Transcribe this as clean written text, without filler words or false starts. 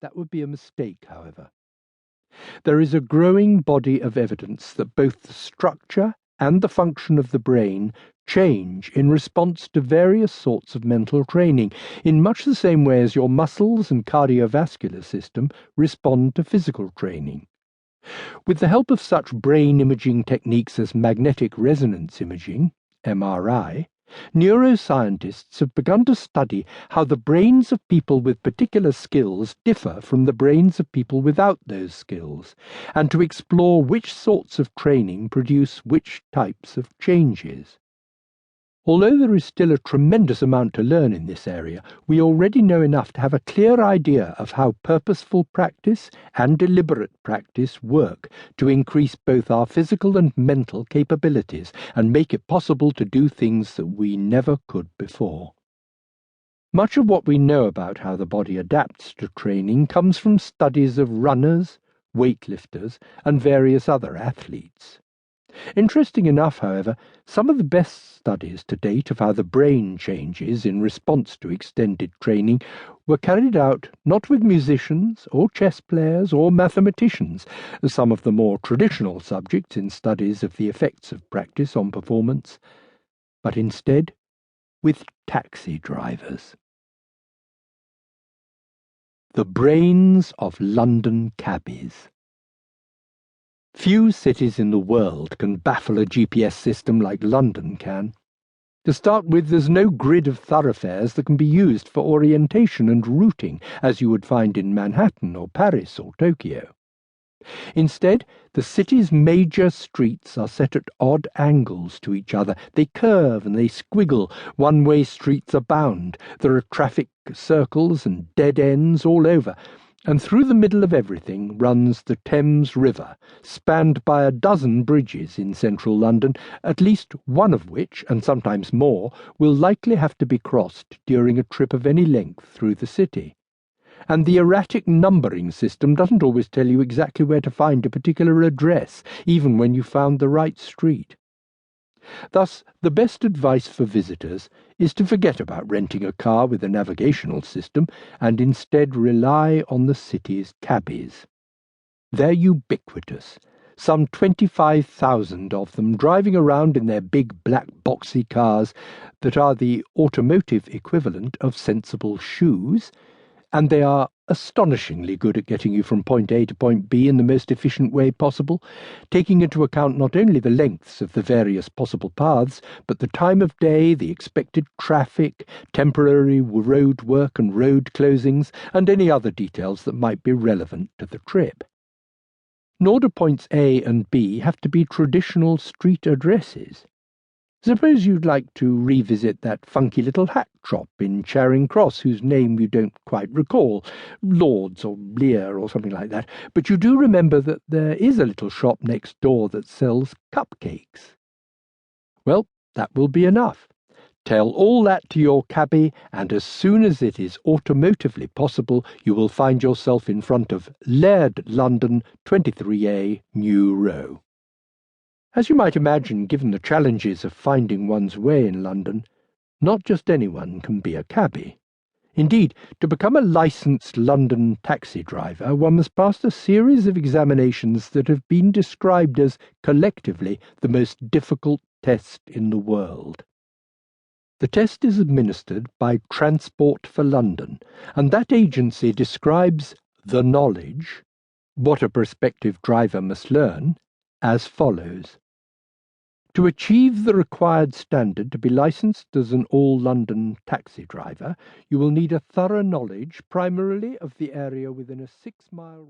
That would be a mistake, however. There is a growing body of evidence that both the structure and the function of the brain change in response to various sorts of mental training, in much the same way as your muscles and cardiovascular system respond to physical training. With the help of such brain imaging techniques as magnetic resonance imaging, MRI, neuroscientists have begun to study how the brains of people with particular skills differ from the brains of people without those skills, and to explore which sorts of training produce which types of changes. Although there is still a tremendous amount to learn in this area, we already know enough to have a clear idea of how purposeful practice and deliberate practice work to increase both our physical and mental capabilities and make it possible to do things that we never could before. Much of what we know about how the body adapts to training comes from studies of runners, weightlifters, and various other athletes. Interesting enough, however, some of the best studies to date of how the brain changes in response to extended training were carried out not with musicians or chess players or mathematicians, as some of the more traditional subjects in studies of the effects of practice on performance, but instead with taxi drivers. The brains of London cabbies. Few cities in the world can baffle a GPS system like London can. To start with, there's no grid of thoroughfares that can be used for orientation and routing, as you would find in Manhattan or Paris or Tokyo. Instead, the city's major streets are set at odd angles to each other. They curve and they squiggle. One-way streets abound. There are traffic circles and dead ends all over. And through the middle of everything runs the Thames River, spanned by a dozen bridges in central London, at least one of which, and sometimes more, will likely have to be crossed during a trip of any length through the city. And the erratic numbering system doesn't always tell you exactly where to find a particular address, even when you found the right street. Thus, the best advice for visitors is to forget about renting a car with a navigational system and instead rely on the city's cabbies. They're ubiquitous, some 25,000 of them driving around in their big black boxy cars that are the automotive equivalent of sensible shoes, and they are astonishingly good at getting you from point A to point B in the most efficient way possible, taking into account not only the lengths of the various possible paths, but the time of day, the expected traffic, temporary road work and road closings, and any other details that might be relevant to the trip. Nor do points A and B have to be traditional street addresses. Suppose you'd like to revisit that funky little hat shop in Charing Cross whose name you don't quite recall, Lord's or Lear or something like that, but you do remember that there is a little shop next door that sells cupcakes. Well, that will be enough. Tell all that to your cabbie, and as soon as it is automotively possible, you will find yourself in front of Laird London 23A New Row. As you might imagine, given the challenges of finding one's way in London, not just anyone can be a cabbie. Indeed, to become a licensed London taxi driver, one must pass a series of examinations that have been described as, collectively, the most difficult test in the world. The test is administered by Transport for London, and that agency describes the knowledge, what a prospective driver must learn, as follows. To achieve the required standard to be licensed as an all-London taxi driver, you will need a thorough knowledge primarily of the area within a 6-mile